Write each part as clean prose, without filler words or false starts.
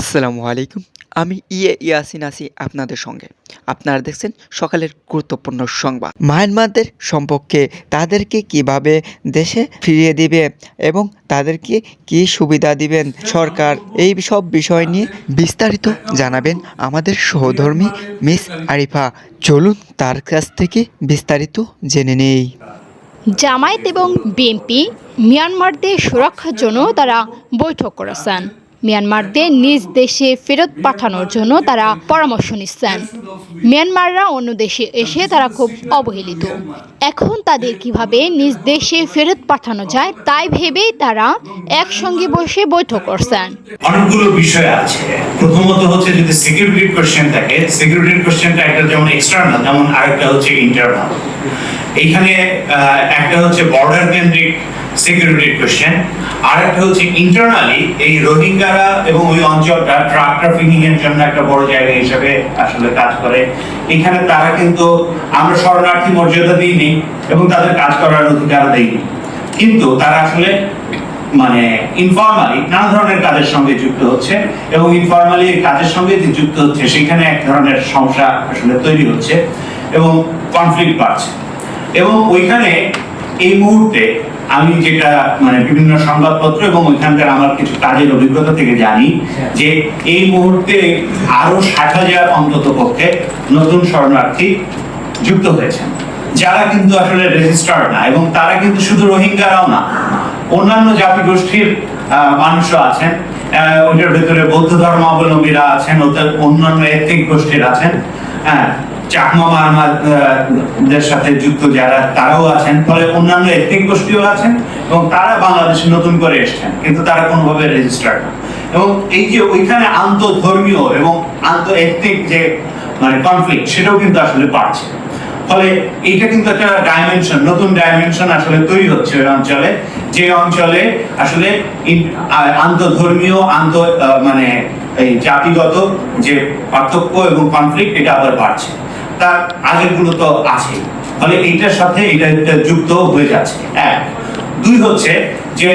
আসসালামু আলাইকুম। আমি ইয়াসিন আছি আপনাদের সঙ্গে। আপনারা দেখছেন সকালের গুরুত্বপূর্ণ সংবাদ। মায়ানমারদের সম্পর্কে তাদেরকে কিভাবে দেশে ফিরিয়ে দিবে এবং তাদেরকে কী সুবিধা দিবেন সরকার, এই সব বিষয় নিয়ে বিস্তারিত জানাবেন আমাদের সহধর্মী মিস আরিফা। চলুন তার কাছ থেকে বিস্তারিত জেনে নেই। জামায়াত এবং বিএনপি মিয়ানমারদের সুরক্ষার জন্য তারা বৈঠক করেছেন। মিয়ানমারদের নিজ দেশে ফেরত পাঠানোর জন্য তারা পরামর্শ নিচ্ছেন। মিয়ানমাররা অন্য দেশে এসে তারা খুব অবহেলিত। এখন তাদের কিভাবে নিজ দেশে ফেরত পাঠানো যায় তাই ভেবেই তারা একসঙ্গে বসে বৈঠক করছেন। অনেকগুলো বিষয় আছে। প্রথমত হচ্ছে যদি সিকিউরিটি কোশ্চেন থাকে, সিকিউরিটি কোশ্চেনটা একটা যেমন এক্সটার্নাল, যেমন আরেকটা হচ্ছে ইন্টারনাল। এইখানে একটা হচ্ছে বর্ডার কেন্দ্রিক সিকিউরিটি কোশ্চেন, আর একটা হচ্ছে ইন্টারনালি এই রোহিঙ্গারা এবং ওই অঞ্চলটা ট্রাক ট্রাফিকিং এর জন্য একটা বড় জায়গা হিসেবে আসলে কাজ করে। এখানে তারা কিন্তু আমরা শরণার্থী মর্যাদা দিইনি এবং তাদের কাজ করার অধিকার দেইনি, কিন্তু তারা আসলে মানে ইনফর্মালি নানা ধরনের কাজের সঙ্গে যুক্ত হচ্ছে এবং ইনফর্মালি কাজের সঙ্গে যে যুক্ত হচ্ছে সেখানে এক ধরনের সমস্যা আসলে তৈরি হচ্ছে এবং কনফ্লিক্ট বাড়ছে। এবং ওইখানে এই মুহূর্তে আমি যেটা মানে বিভিন্ন সংবাদপত্র এবং ওইখানকার আমার কিছু কাজের অভিজ্ঞতা থেকে জানি যে এই মুহূর্তে আরো 60,000 অন্তত পক্ষে নতুন শরণার্থী যুক্ত হয়েছেন, যারা কিন্তু আসলে রেজিস্টার্ড না, এবং তারা কিন্তু শুধু রোহিঙ্গারাও না, অন্যান্য জাতিগোষ্ঠীর মানুষও আছেন। ওইটার ভেতরে বৌদ্ধ ধর্মাবলম্বীরা আছেন, ওদের অন্যান্য এথনিক গোষ্ঠীর আছেন, হ্যাঁ, চাকমা মারমাদের সাথে যুক্ত যারা তারাও আছেন। ফলে অন্যান্য এথনিক গোষ্ঠীও আছেন এবং তারা বাংলাদেশে নতুন করে এসেছেন, কিন্তু তারা কোনোভাবে রেজিস্টার্ড না। এবং এই যে ওইখানে আন্তঃধর্মীয় এবং আন্তঃ এথনিক যে মানে কনফ্লিক্ট, সেটাও কিন্তু আসলে বাড়ছে। ফলে এটা কিন্তু একটা ডাইমেনশন, নতুন ডাইমেনশন আসলে তৈরি হচ্ছে ওই অঞ্চলে, যে অঞ্চলে আসলে আন্তঃধর্মীয় মানে এই জাতিগত যে পার্থক্য এবং কনফ্লিক্ট এটা আবার বাড়ছে। তার আগের গুলো তো আছে, ফলে এইটার সাথে এটা যুক্ত হয়ে যাচ্ছে। এক, দুই হচ্ছে যে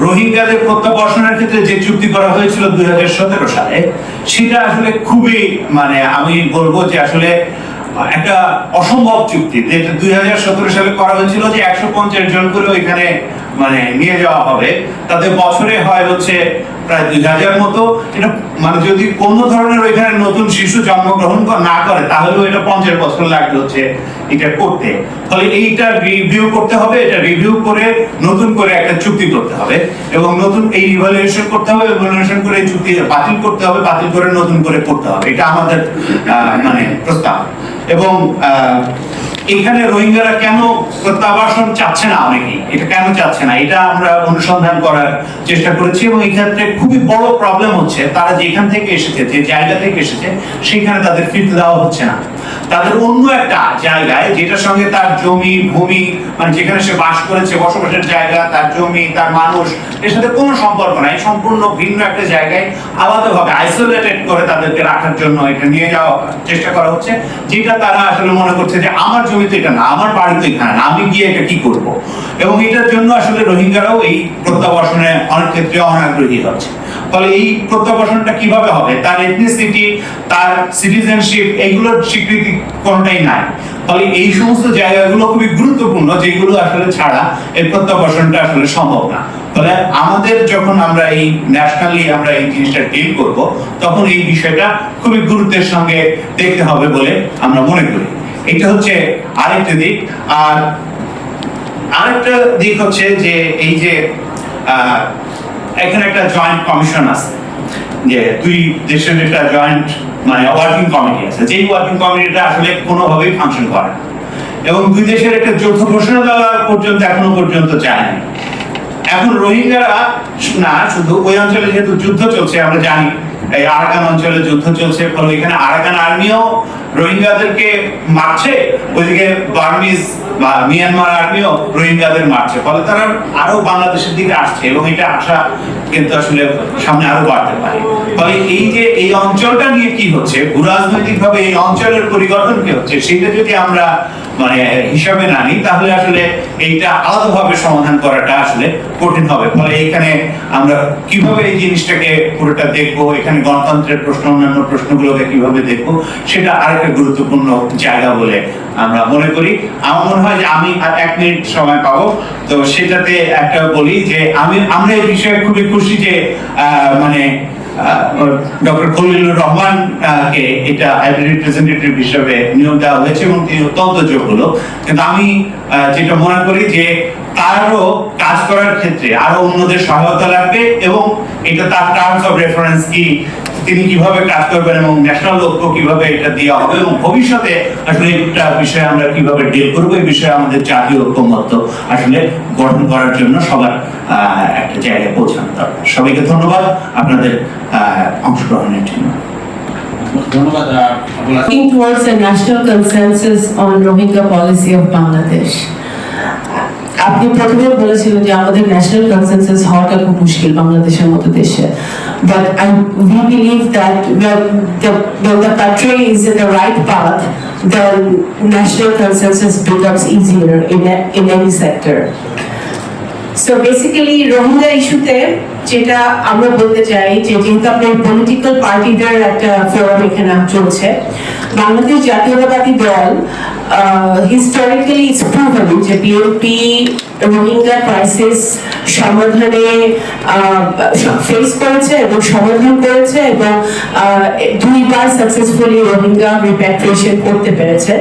রোহিঙ্গাদের প্রত্যাবর্তনের ক্ষেত্রে যে চুক্তি করা হয়েছিল 2017 সালে, সেটা আসলে খুবই মানে আমি বলবো যে আসলে একটা অসম্ভব চুক্তি। যেটা 2017 সালে করা হয়েছিল যে 150 জন করে ওইখানে মানে নিয়ে যাওয়া হবে, তাদের বছরে হয় হচ্ছে প্রায় 2000 মতো। এটা মানে যদি কোনো ধরনের ওইখানে নতুন শিশু জন্মগ্রহণ না করে তাহলেও এটা 50 বছর লাগবে হচ্ছে এটা করতে। ফলে এইটা রিভিউ করতে হবে, এটা রিভিউ করে নতুন করে একটা চুক্তি করতে হবে এবং নতুন এই ইভালুয়েশন করতে হবে, ইভালুয়েশন করে এই চুক্তি বাতিল করতে হবে, বাতিল করে নতুন করে করতে হবে। এটা আমাদের মানে প্রস্তাব। এবং এখানে রোহিঙ্গারা কেন প্রত্যাবাসন চাচ্ছে না, অনেকেই এটা কেন চাচ্ছে না, এটা আমরা অনুসন্ধান করার চেষ্টা করেছি। এবং এই ক্ষেত্রে খুবই বড় প্রবলেম হচ্ছে তারা যেখান থেকে এসেছে, যে জায়গা থেকে এসেছে, সেখানে তাদের ফিরতে দেওয়া হচ্ছে না। তাদের অন্য একটা জায়গায়, যেটার সঙ্গে তার জমি ভূমি মানে যেখানে সে বাস করেছে, বসবাসের জায়গা, তার জমি, তার মানুষ, এর সাথে কোনো সম্পর্ক নাই, সম্পূর্ণ ভিন্ন একটা জায়গায় আলাদাভাবে আইসোলেটেড করে তাদেরকে রাখার জন্য এটা নিয়ে যাওয়া চেষ্টা করা হচ্ছে, যেটা তারা আসলে মনে করছে যে আমার জমিতে এটা না, আমার বাড়িতে এখানে না, আমি গিয়ে এটা কি করব। এবং এটার জন্য আসলে রোহিঙ্গারাও এই প্রত্যাবাসনে অনেক ক্ষেত্রে অনাগ্রহী হচ্ছে। ফলে এই প্রত্যাবাসনটা কিভাবে হবে, তার এথনিসিটি, তার সিটিজেনশিপ, এইগুলোর স্বীকৃতি কোনটাই নাই। ফলে এই সমস্ত জায়গাগুলো খুবই গুরুত্বপূর্ণ, যেগুলো আসলে ছাড়া এই প্রত্যাবাসনটা আসলে সম্ভব না। ফলে আমাদের যখন আমরা এই ন্যাশনালি আমরা এই জিনিসটা ডিল করব, তখন এই বিষয়টা খুবই গুরুত্বের সঙ্গে দেখতে হবে বলে আমরা মনে করি। এটা হচ্ছে আরেকটা দিক। আর আরেকটা দিক হচ্ছে যে এই যে এখানে একটা জয়েন্ট কমিশন আছে, যে দুই দেশের একটা জয়েন্ট মানে ওয়ার্কিং কমিটি আছে, যেই ওয়ার্কিং কমিটিটা আসলে কোনোভাবেই ফাংশন করে না এবং দুই দেশের একটা যৌথ ঘোষণা দেওয়া পর্যন্ত এখনো পর্যন্ত যায়নি। এখন রোহিঙ্গারা না শুধু ওই অঞ্চলে যেহেতু যুদ্ধ চলছে, আমরা জানি এই আরাকান অঞ্চলে যুদ্ধ চলছে, ফলে এখানে আরাকান আর্মিও রোহিঙ্গাদেরকে মারছে, ওইদিকে বার্মিজ বা মিয়ানমার আর্মিও রোহিঙ্গাদের মারছে। ফলে তারা আরো বাংলাদেশের দিকে আসছে এবং এটা আশা কিন্তু আসলে সামনে আরো বাড়তে পারে। ফলে এই যে এই অঞ্চলটা নিয়ে কি হচ্ছে, ভূরাজনৈতিক ভাবে এই অঞ্চলের পরিবর্তন কি হচ্ছে, সেটা যদি আমরা মানে হিসাবে না নিই, তাহলে আসলে এইটা আলাদাভাবে সমাধান করাটা আসলে কঠিন হবে। ফলে এখানে আমরা কিভাবে এই জিনিসটাকে পুরোটা দেখবো, এখানে গণতন্ত্রের প্রশ্ন, অন্যান্য প্রশ্নগুলোকে কিভাবে দেখবো, সেটা আরেকটা গুরুত্বপূর্ণ জায়গা বলে আমরা মনে করি। আমার মনে হয় যে আমি আর 1 মিনিট সময় পাবো, তো সেটাতে একটা বলি যে আমরা এই বিষয়ে খুবই খুশি যে মানে ডক্টর খলিলুর রহমান কে এটা রিপ্রেজেন্টেটিভ হিসেবে নিয়োগ দেওয়া হয়েছে এবং তিনি অত্যন্ত যোগ্য লোক। কিন্তু আমি যেটা মনে করি যে তারও কাজ করার ক্ষেত্রে আরো অন্যদের সহায়তা লাগবে, এবং এটা তার টার্মস অফ রেফারেন্স কি, তিনি কিভাবে কাজ করবেন এবং ন্যাশনাল লক্ষ্য কিভাবে এটা দেওয়া হবে, এবং ভবিষ্যতে আসলে একটা বিষয়ে আমরা কিভাবে ডিল করবো, এই বিষয়ে আমাদের জাতীয় ঐক্যমত্য আসলে গঠন করার জন্য সবার একটা জায়গায় পৌঁছানো দরকার। সবাইকে ধন্যবাদ আপনাদের অংশগ্রহণের জন্য। Working towards a national consensus on Rohingya policy of Bangladesh. আপনি প্রথমে বলেছিলেন যে আমাদের ন্যাশনাল কনসেনসাস হওয়াটা খুব মুশকিল বাংলাদেশের মতো দেশে, but we believe that when the country is in the right path, the national consensus becomes easier in any sector. So basically Rohingya ইস্যুতে যেটা আমরা বলতে চাই যে যেহেতু আপনার পলিটিক্যাল পার্টিদের একটা ফোরাম এখানে চলছে, বাংলাদেশ জাতীয়তাবাদী দল হিস্টোরিক্যালি ইটস প্রুভেন যে বিএনপি রোহিঙ্গা ক্রাইসিস সমাধানে ফেস করেছে এবং সমাধান করেছে, এবং 2বার সাকসেসফুলি রোহিঙ্গা রিপ্যাট্রিয়েশন করতে পেরেছে।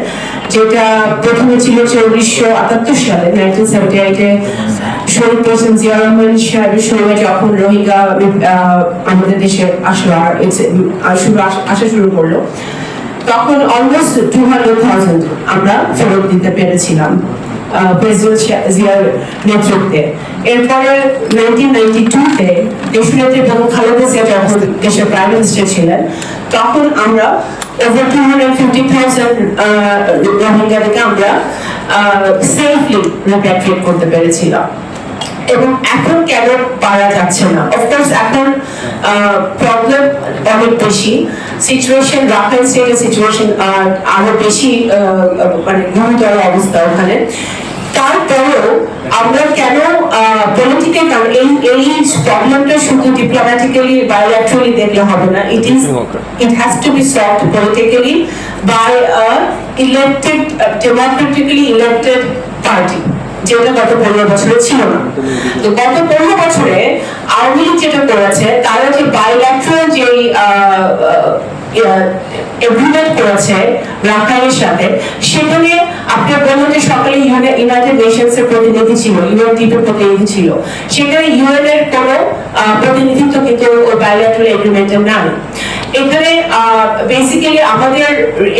যেটা প্রথমে ছিল 1978 সালে 1978-এ শহীদ প্রেসিডেন্ট জিয়া রহমান সাহেবের সময় যখন রোহিঙ্গা আমাদের দেশে আসা শুরু করলো, তখন অলমোস্ট 200,000 আমরা ফেরত দিতে পেরেছিলাম প্রেসিডেন্ট জিয়ার নেতৃত্বে। এরপরে 1992-তে দেশনেত্রী বেগম খালেদা জিয়া যখন দেশের প্রাইম মিনিস্টার ছিলেন, তখন আমরা ওভার 250,000 রোহিঙ্গাদেরকে আমরা সেফলি রিপ্যাট্রিয়েট করতে পেরেছিলাম। এবং এখন কেন পারা যাচ্ছে না? অফকোর্স এখন প্রবলেম অনেক বেশি, সিচুয়েশন রাখাইন স্টেটের সিচুয়েশন আরো বেশি মানে গুরুতর অবস্থা ওখানে। তারপরেও আমরা কেন পলিটিক্যাল, এই প্রবলেমটা শুধু ডিপ্লোম্যাটিক্যালি বায়োল্যাটারালি দেখলে হবে না, it has to be solved politically by a elected democratically elected party, যেটা গত 15 বছরে ছিল না। তো গত 15 বছরে আওয়ামী লীগ যেটা করেছে, তারা যে বায়োল্যাটারাল যে এগ্রিমেন্ট করেছে রাখাইনের সাথে, সেখানে আপনি বললেন যে সকালে ইউনাইটেড নেশনস এর প্রতিনিধি ছিল, ইউএনডিপি এর প্রতিনিধি ছিল, সেখানে ইউএন এর কোনো প্রতিনিধিত্ব কিন্তু ওই বায়োল্যাটারাল এগ্রিমেন্টে নাই। এখানে বেসিক্যালি আমাদের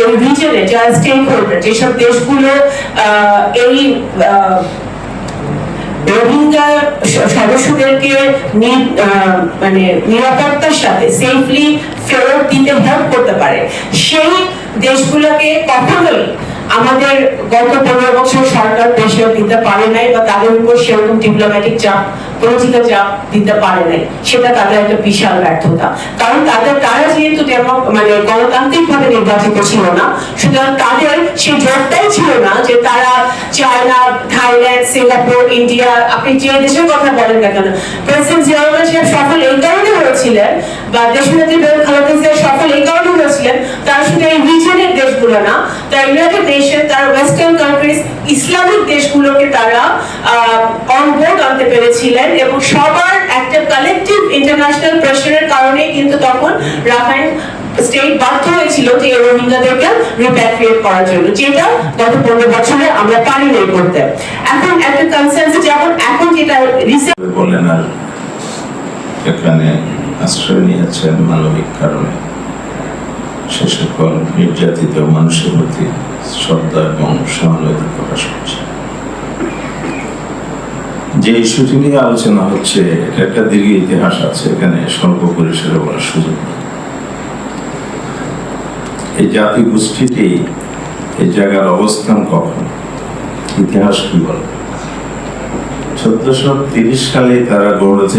এই রিজনে যারা স্টেক হোল্ডার, যেসব দেশগুলো এই রোহিঙ্গা সদস্যদেরকে মানে নিরাপত্তার সাথে সেফলি ফেরত দিতে হেল্প করতে পারে, সেই দেশগুলোকে কখনোই আমাদের গত 15 বছর সরকার প্রেশার দিতে পারে নাই, বা তাদের উপর সেরকম ডিপ্লোম্যাটিক চাপ, পলিটিক্যাল চাপ দিতে পারে নাই। সেটা তাদের একটা বিশাল ব্যর্থতা, কারণ তারা যেহেতু মানে গণতান্ত্রিক ভাবে নির্বাচিত ছিল না, সুতরাং তাদের সেই জোরটাই ছিল না যে তারা চায়না, থাইল্যান্ড, সিঙ্গাপুর, ইন্ডিয়া, আপনি যে দেশের কথা বলেন না কেন, প্রেসিডেন্ট জিয়া রহমান সাহেব সফল এই কারণে হয়েছিলেন, বা দেশনেত্রী বেগম খালেদা জিয়া সফল এই কারণে হয়েছিলেন, তারা শুধু এই রিজনের দেশগুলো না, তারা ইউনাইটেড নেশন, তারা ওয়েস্টার্ন কান্ট্রিজ, ইসলামিক দেশগুলোকে তারা অন বোর্ড আনতে পেরেছিলেন, এবং সবার একটা কালেকটিভ ইন্টারন্যাশনাল প্রেশারের কারণে কিন্তু তখন রাখাইন স্টেট বাধ্য হয়েছিল যে রোহিঙ্গাদেরকে রিপ্যাট্রিয়েট করার জন্য, যেটা গত 15 বছরে আমরা পারিনি করতে। এখন একটা কনসেন্সাস, যেমন এখন যেটা রিসেন্ট বলেন, আর এখানে আশ্রয় নিয়েছেন মানবিক কারণে, সে সকল নির্যাতিত মানুষের প্রতি শ্রদ্ধা এবং সহানুভূতি প্রকাশ করছে। যে ইস্যুটি নিয়ে আলোচনা হচ্ছে, এটা একটা দীর্ঘ ইতিহাস আছে, এখানে স্বল্প পরিসরে বলার সুযোগ নেই। এই জাতি গোষ্ঠীটি এই জায়গার অবস্থান কখন, ইতিহাস কি বলে? 1430 সালে তারা গড়েছে।